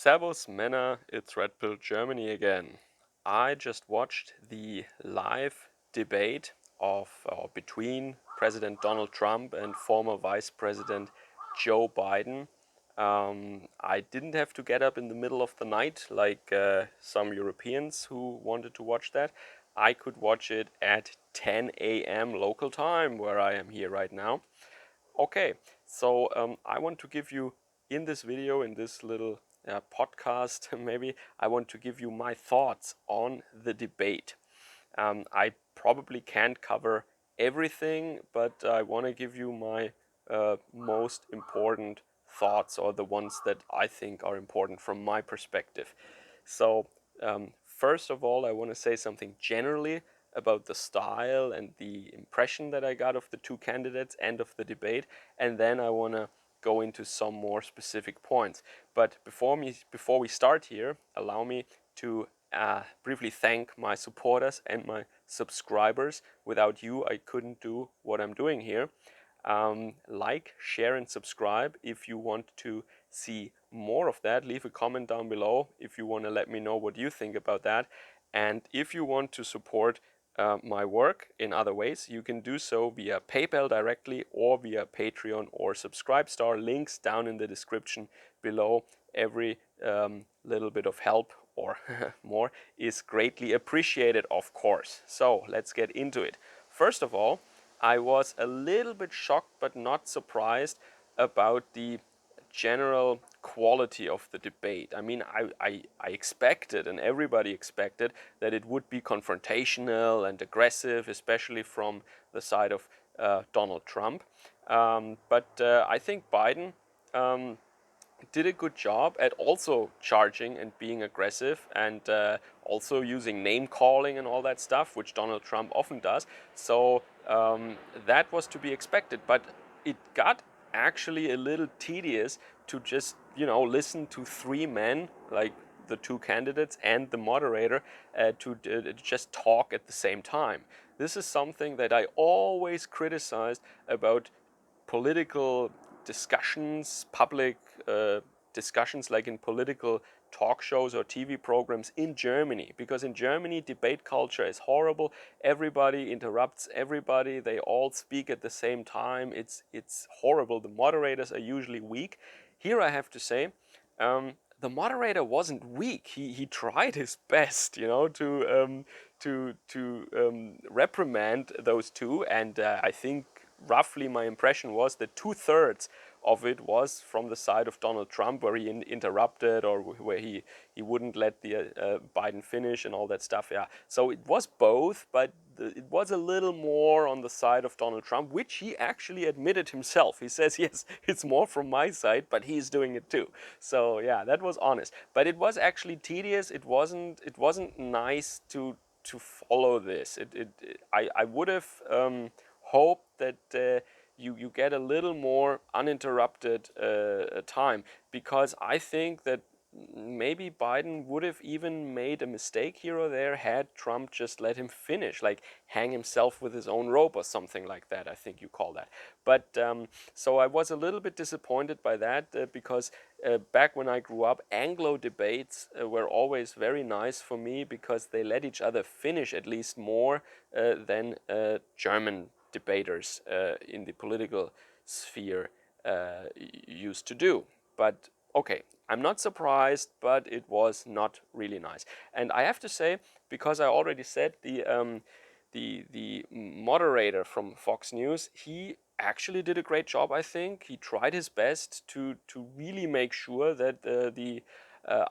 Servus Männer, it's Red Pill Germany again. I just watched the live debate between President Donald Trump and former Vice President Joe Biden. I didn't have to get up in the middle of the night like some Europeans who wanted to watch that. I could watch it at 10 a.m. local time, where I am here right now. Okay, so I want to give you in this video, in this little podcast, maybe I want to give you my thoughts on the debate. I probably can't cover everything, but I want to give you my most important thoughts, or the ones that I think are important from my perspective. So, first of all, I want to say something generally about the style and the impression that I got of the two candidates and of the debate, and then I want to go into some more specific points. But before we start here, allow me to briefly thank my supporters and my subscribers. Without you, I couldn't do what I'm doing here. Like, share, and subscribe if you want to see more of that. Leave a comment down below if you want to let me know what you think about that. And if you want to support my work in other ways, you can do so via PayPal directly or via Patreon or Subscribestar. Links down in the description below. Every little bit of help or more is greatly appreciated, of course. So let's get into it. First of all, I was a little bit shocked but not surprised about the general quality of the debate. I mean, I expected, and everybody expected, that it would be confrontational and aggressive, especially from the side of Donald Trump. But I think Biden did a good job at also charging and being aggressive, and also using name calling and all that stuff, which Donald Trump often does. So that was to be expected, but it got actually a little tedious to just, listen to three men, like the two candidates and the moderator, to just talk at the same time. This is something that I always criticized about political discussions, public discussions, like in political talk shows or TV programs in Germany. Because in Germany, debate culture is horrible. Everybody interrupts everybody. They all speak at the same time. It's horrible. The moderators are usually weak. Here I have to say, the moderator wasn't weak. He tried his best, to reprimand those two, and I think roughly my impression was that 2/3 of it was from the side of Donald Trump, where he interrupted, or where he wouldn't let the Biden finish and all that stuff. Yeah, so it was both, but it was a little more on the side of Donald Trump, which he actually admitted himself. He says, yes, it's more from my side, but he's doing it too. So yeah, that was honest. But it was actually tedious. It wasn't nice to follow this. I would have hoped that you get a little more uninterrupted time, because I think that maybe Biden would have even made a mistake here or there had Trump just let him finish, like hang himself with his own rope or something like that, I think you call that. But so I was a little bit disappointed by that, because back when I grew up, Anglo debates were always very nice for me, because they let each other finish at least more than German debaters in the political sphere used to do. But okay, I'm not surprised, but it was not really nice. And I have to say, because I already said, the moderator from Fox News, he actually did a great job, I think. He tried his best to really make sure that the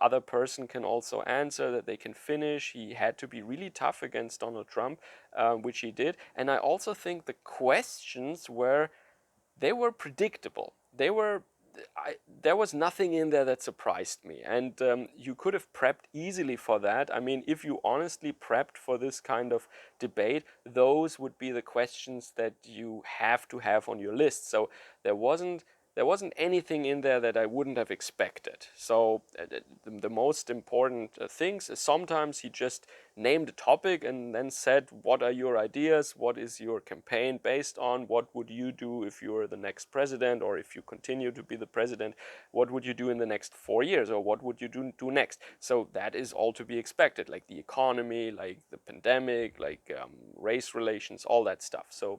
other person can also answer, that they can finish. He had to be really tough against Donald Trump, which he did. And I also think the questions were predictable. There was nothing in there that surprised me, and you could have prepped easily for that. I mean, if you honestly prepped for this kind of debate, those would be the questions that you have to have on your list. So there wasn't there wasn't anything in there that I wouldn't have expected. So the most important things is sometimes he just named a topic and then said, what are your ideas? What is your campaign based on? What would you do if you were the next president, or if you continue to be the president? What would you do in the next 4 years, or what would you do next? So that is all to be expected, like the economy, like the pandemic, like race relations, all that stuff. So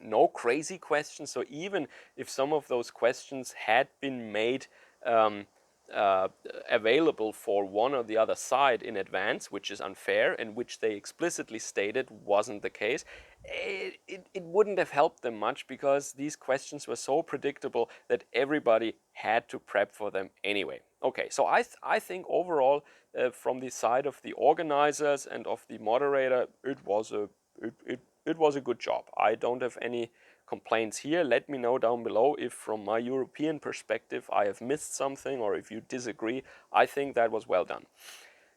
no crazy questions. So even if some of those questions had been made um, uh, available for one or the other side in advance, which is unfair, and which they explicitly stated wasn't the case, it wouldn't have helped them much, because these questions were so predictable that everybody had to prep for them anyway. Okay, so I think overall, from the side of the organizers and of the moderator, it was a good job. I don't have any complaints here. Let me know down below if from my European perspective I have missed something, or if you disagree. I think that was well done.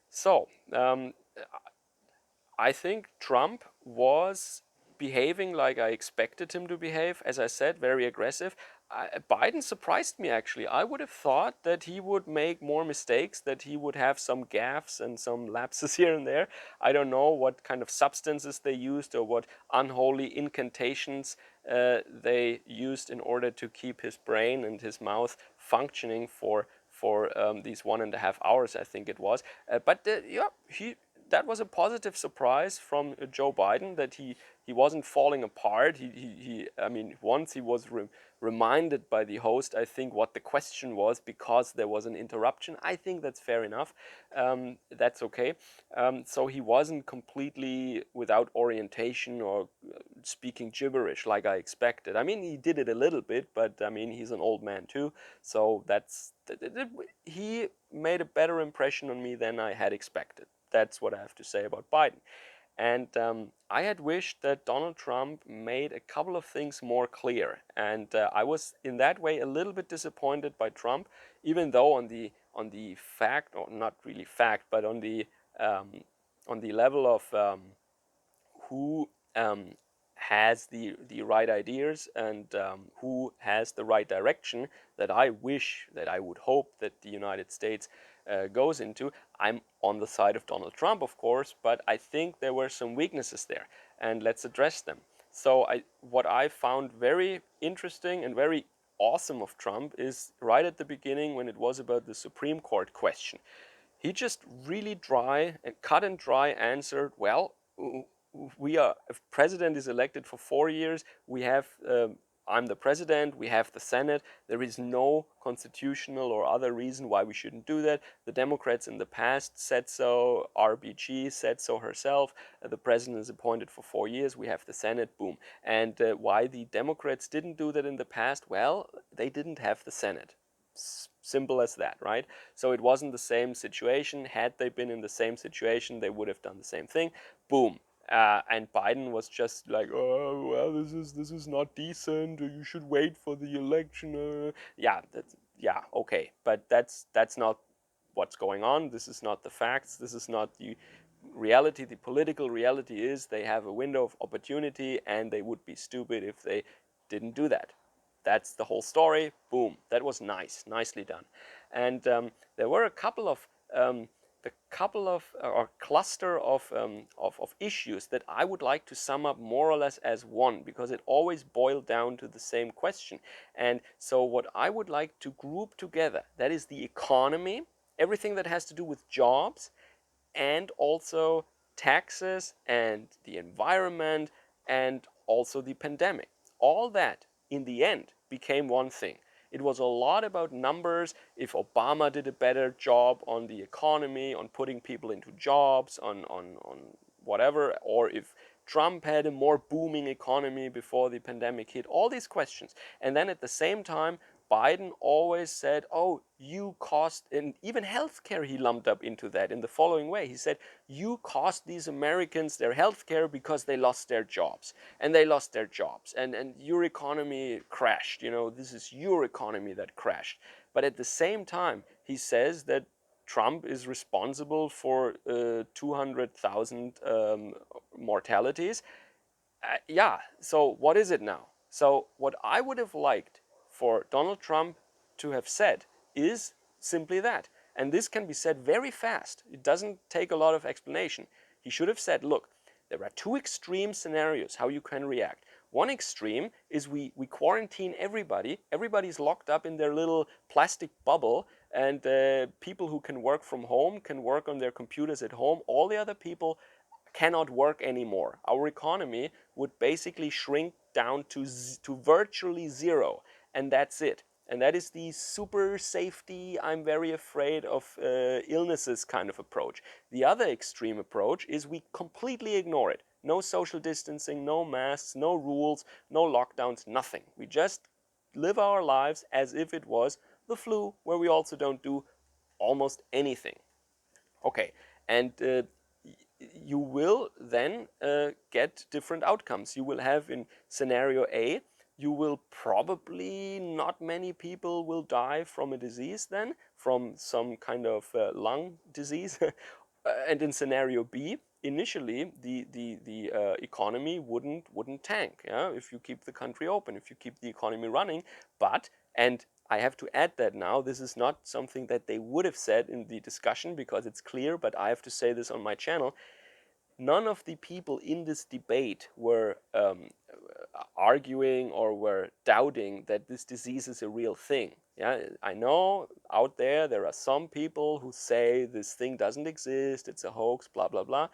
So I think Trump was behaving like I expected him to behave. As I said, very aggressive. Biden surprised me, actually. I would have thought that he would make more mistakes, that he would have some gaffes and some lapses here and there. I don't know what kind of substances they used, or what unholy incantations they used in order to keep his brain and his mouth functioning for these 1.5 hours, I think it was. But yeah, that was a positive surprise from Joe Biden, that he wasn't falling apart. I mean, once he was reminded by the host, I think, what the question was, because there was an interruption. I think that's fair enough. That's okay. So he wasn't completely without orientation, or speaking gibberish like I expected. I mean, he did it a little bit, but I mean, he's an old man too. So he made a better impression on me than I had expected. That's what I have to say about Biden. And I had wished that Donald Trump made a couple of things more clear. And I was in that way a little bit disappointed by Trump, even though on the fact, or not really fact, but on the level of who has the right ideas, and who has the right direction that I wish, that I would hope that the United States goes into. I'm on the side of Donald Trump, of course, but I think there were some weaknesses there, and let's address them. So what I found very interesting and very awesome of Trump is right at the beginning, when it was about the Supreme Court question. He just really dry and cut and dry answered, well, if president is elected for 4 years, we have, I'm the president, we have the Senate. There is no constitutional or other reason why we shouldn't do that. The Democrats in the past said so, RBG said so herself. The president is appointed for 4 years, we have the Senate, boom. And why the Democrats didn't do that in the past? Well, they didn't have the Senate. Simple as that, right? So it wasn't the same situation. Had they been in the same situation, they would have done the same thing. Boom. And Biden was just like, oh well, this is not decent. You should wait for the election. Yeah, okay, but that's not what's going on. This is not the facts. This is not the reality. The political reality is they have a window of opportunity, and they would be stupid if they didn't do that. That's the whole story. Boom. That was nice, nicely done. And there were a couple of or cluster of issues that I would like to sum up more or less as one, because it always boiled down to the same question. And so what I would like to group together, that is the economy, everything that has to do with jobs, and also taxes and the environment, and also the pandemic. All that in the end became one thing. It was a lot about numbers. If Obama did a better job on the economy, on putting people into jobs, on whatever, or if Trump had a more booming economy before the pandemic hit, all these questions. And then at the same time, Biden always said, oh, you cost, and even healthcare he lumped up into that in the following way. He said, you cost these Americans their healthcare because they lost their jobs. And they lost their jobs. And your economy crashed. You know, this is your economy that crashed. But at the same time, he says that Trump is responsible for 200,000 mortalities. Yeah, so what is it now? So what I would have liked for Donald Trump to have said is simply that. And this can be said very fast. It doesn't take a lot of explanation. He should have said, look, there are two extreme scenarios how you can react. One extreme is we quarantine everybody. Everybody's locked up in their little plastic bubble, and people who can work from home can work on their computers at home. All the other people cannot work anymore. Our economy would basically shrink down to virtually zero, and that's it. And that is the super safety, I'm very afraid of illnesses kind of approach. The other extreme approach is we completely ignore it. No social distancing, no masks, no rules, no lockdowns, nothing. We just live our lives as if it was the flu, where we also don't do almost anything. Okay, and you will then get different outcomes. You will have in scenario A, you will probably not many people will die from a disease then, from some kind of lung disease. And in scenario B, initially the economy wouldn't tank. Yeah, if you keep the country open, if you keep the economy running, but and I have to add that now, this is not something that they would have said in the discussion because it's clear, but I have to say this on my channel. None of the people in this debate were arguing or were doubting that this disease is a real thing. Yeah, I know out there are some people who say this thing doesn't exist, it's a hoax, blah, blah, blah.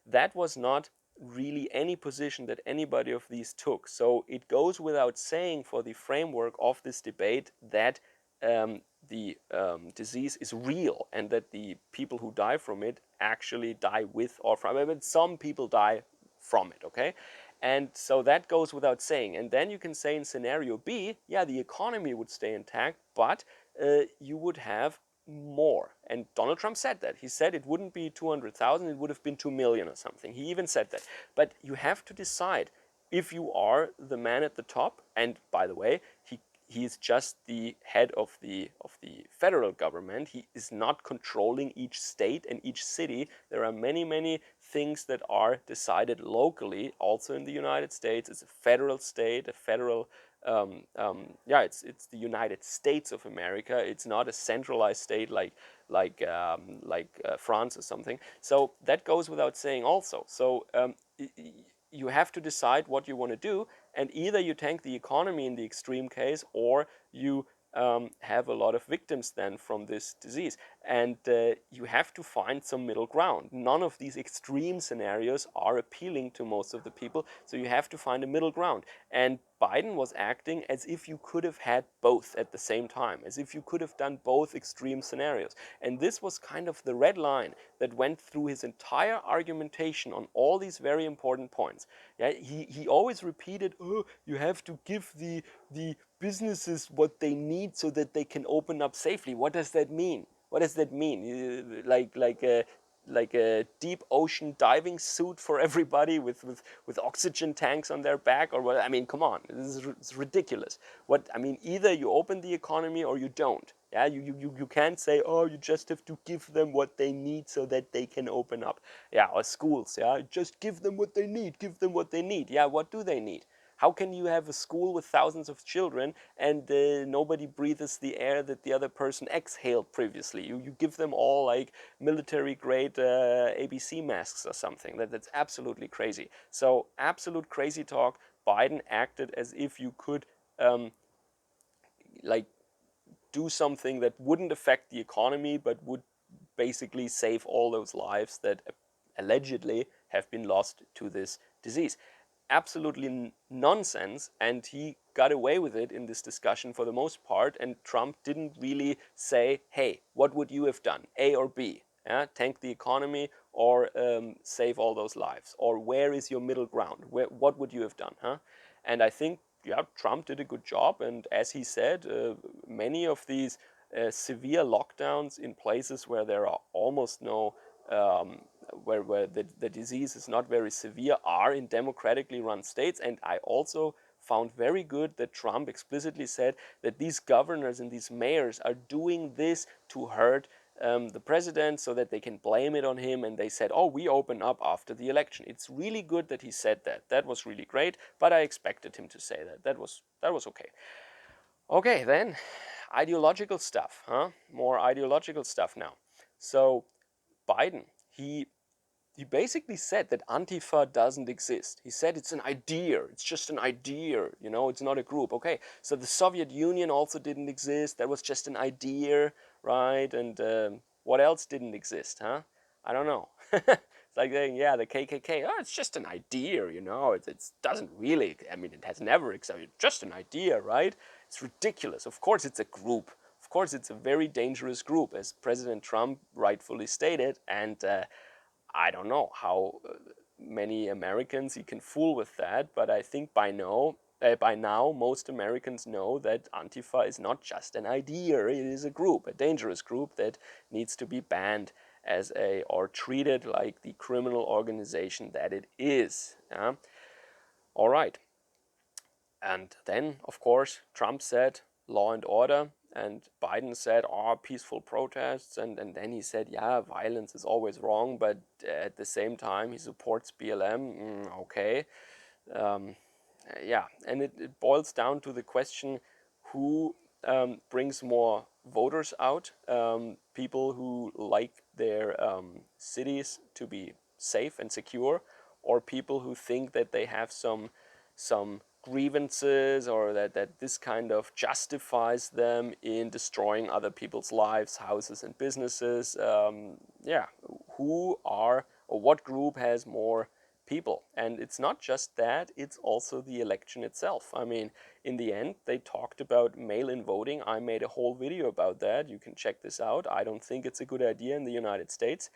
That was not really any position that anybody of these took. So it goes without saying for the framework of this debate that the disease is real and that the people who die from it actually die with or from it. But some people die from it, okay? And so that goes without saying. And then you can say in scenario B, yeah, the economy would stay intact, but you would have more. And Donald Trump said that. He said it wouldn't be 200,000, it would have been 2 million or something. He even said that. But you have to decide if you are the man at the top, and by the way, he is just the head of the federal government. He is not controlling each state and each city. There are many things that are decided locally, also in the United States. It's a federal state, a federal yeah, it's the United States of America. It's not a centralized state like France or something. So that goes without saying also. So you have to decide what you want to do, and either you tank the economy in the extreme case, or you have a lot of victims then from this disease. And you have to find some middle ground. None of these extreme scenarios are appealing to most of the people, so you have to find a middle ground. And Biden was acting as if you could have had both at the same time, as if you could have done both extreme scenarios. And this was kind of the red line that went through his entire argumentation on all these very important points. Yeah, he always repeated, oh, you have to give the businesses what they need so that they can open up safely. What does that mean? What does that mean? Like a deep ocean diving suit for everybody with oxygen tanks on their back or what? I mean, come on, it's ridiculous. What I mean, either you open the economy or you don't. Yeah, you can't say, oh, you just have to give them what they need so that they can open up. Yeah, or schools, yeah, just give them what they need, give them what they need. Yeah, what do they need? How can you have a school with thousands of children and nobody breathes the air that the other person exhaled previously? You give them all like military grade ABC masks or something. That's absolutely crazy. So absolute crazy talk. Biden acted as if you could like do something that wouldn't affect the economy but would basically save all those lives that allegedly have been lost to this disease. Absolutely nonsense, and he got away with it in this discussion for the most part, and Trump didn't really say, hey, what would you have done, A or B? Yeah, tank the economy or save all those lives? Or where is your middle ground? What would you have done? Huh? And I think, yeah, Trump did a good job. And as he said, many of these severe lockdowns in places where there are almost no, where the disease is not very severe, are in democratically run states. And I also found very good that Trump explicitly said that these governors and these mayors are doing this to hurt the president so that they can blame it on him, and they said, oh, we open up after the election. It's really good that he said that. That was really great, but I expected him to say that. That was okay. Okay, then ideological stuff, huh? More ideological stuff now. So Biden, he basically said that Antifa doesn't exist. He said it's an idea. It's just an idea. You know, it's not a group. Okay, so the Soviet Union also didn't exist. That was just an idea, right? And what else didn't exist, huh? I don't know. It's like saying, yeah, the KKK. Oh, it's just an idea. You know, it doesn't really. I mean, it has never existed. It's just an idea, right? It's ridiculous. Of course, it's a group. Of course, it's a very dangerous group, as President Trump rightfully stated, and I don't know how many Americans he can fool with that, but I think by now, most Americans know that Antifa is not just an idea; it is a group, a dangerous group that needs to be banned as a or treated like the criminal organization that it is. Yeah? All right. And then, of course, Trump said law and order, and Biden said, oh, peaceful protests. And then he said, yeah, violence is always wrong, but at the same time, he supports BLM. Okay. Um, yeah, and it boils down to the question who brings more voters out, people who like their cities to be safe and secure, or people who think that they have some grievances or that this kind of justifies them in destroying other people's lives, houses, and businesses. Yeah, who are or what group has more people? And it's not just that, it's also the election itself. I mean, in the end, they talked about mail-in voting. I made a whole video about that. You can check this out. I don't think it's a good idea in the United States.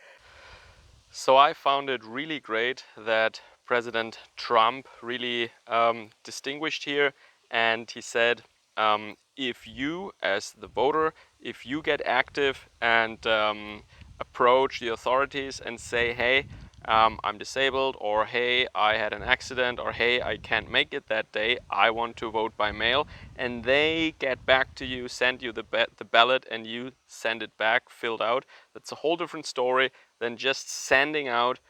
So I found it really great that President Trump really distinguished here, and he said, if you, as the voter, if you get active and approach the authorities and say, hey, I'm disabled, or hey, I had an accident, or hey, I can't make it that day, I want to vote by mail, and they get back to you, send you the ballot, and you send it back filled out, that's a whole different story than just sending out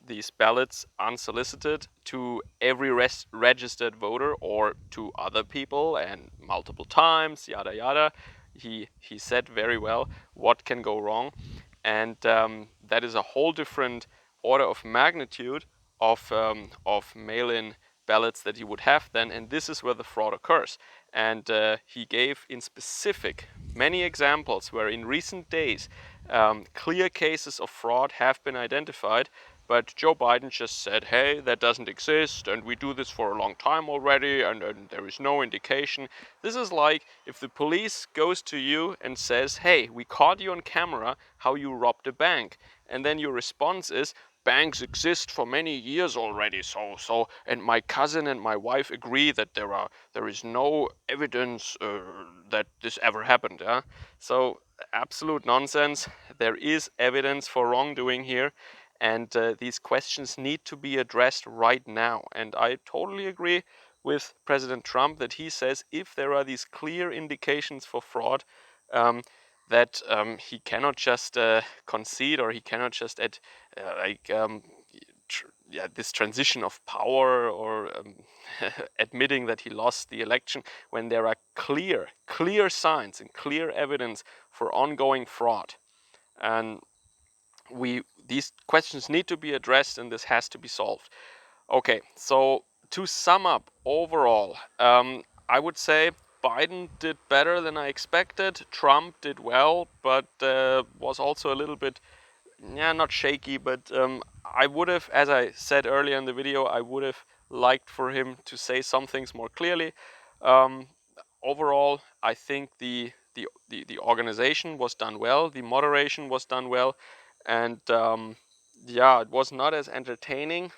these ballots unsolicited to every registered voter or to other people and multiple times, yada yada. He said very well what can go wrong, and that is a whole different order of magnitude of mail-in ballots that he would have then, and this is where the fraud occurs. And he gave in specific many examples where in recent days clear cases of fraud have been identified, but Joe Biden just said, hey, that doesn't exist, and we do this for a long time already, and there is no indication. This is like if the police goes to you and says, hey, we caught you on camera how you robbed a bank, and then your response is, banks exist for many years already, and my cousin and my wife agree that there is no evidence that this ever happened. Yeah? So absolute nonsense. There is evidence for wrongdoing here, and these questions need to be addressed right now. And I totally agree with President Trump that he says if there are these clear indications for fraud, that he cannot just concede, or he cannot just like this transition of power, or admitting that he lost the election when there are clear signs and clear evidence for ongoing fraud. And these questions need to be addressed, and this has to be solved. Okay, so to sum up overall, I would say Biden did better than I expected. Trump did well, but was also a little bit, yeah, not shaky, but I would have, as I said earlier in the video, I would have liked for him to say some things more clearly. Um, Overall, I think the organization was done well, the moderation was done well, and yeah, it was not as entertaining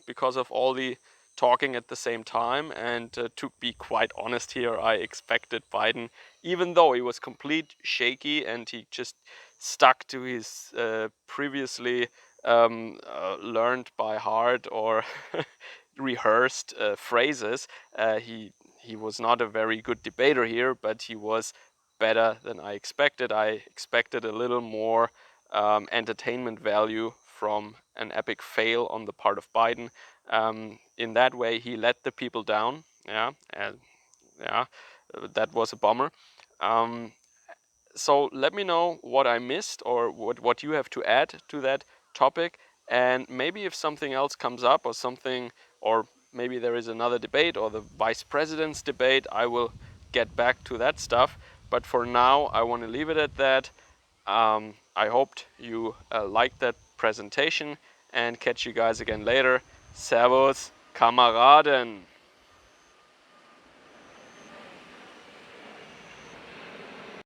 because of all the talking at the same time. And to be quite honest here, I expected Biden, even though he was complete shaky and he just stuck to his previously learned by heart or rehearsed phrases. He was not a very good debater here, but he was better than I expected. I expected a little more entertainment value from an epic fail on the part of Biden. In that way, he let the people down. Yeah, and Yeah, that was a bummer. Um, so let me know what I missed or what you have to add to that topic. And maybe if something else comes up or something, or maybe there is another debate or the vice president's debate, I will get back to that stuff. But for now, I want to leave it at that. I hoped you liked that presentation and catch you guys again later. Servus, Kameraden.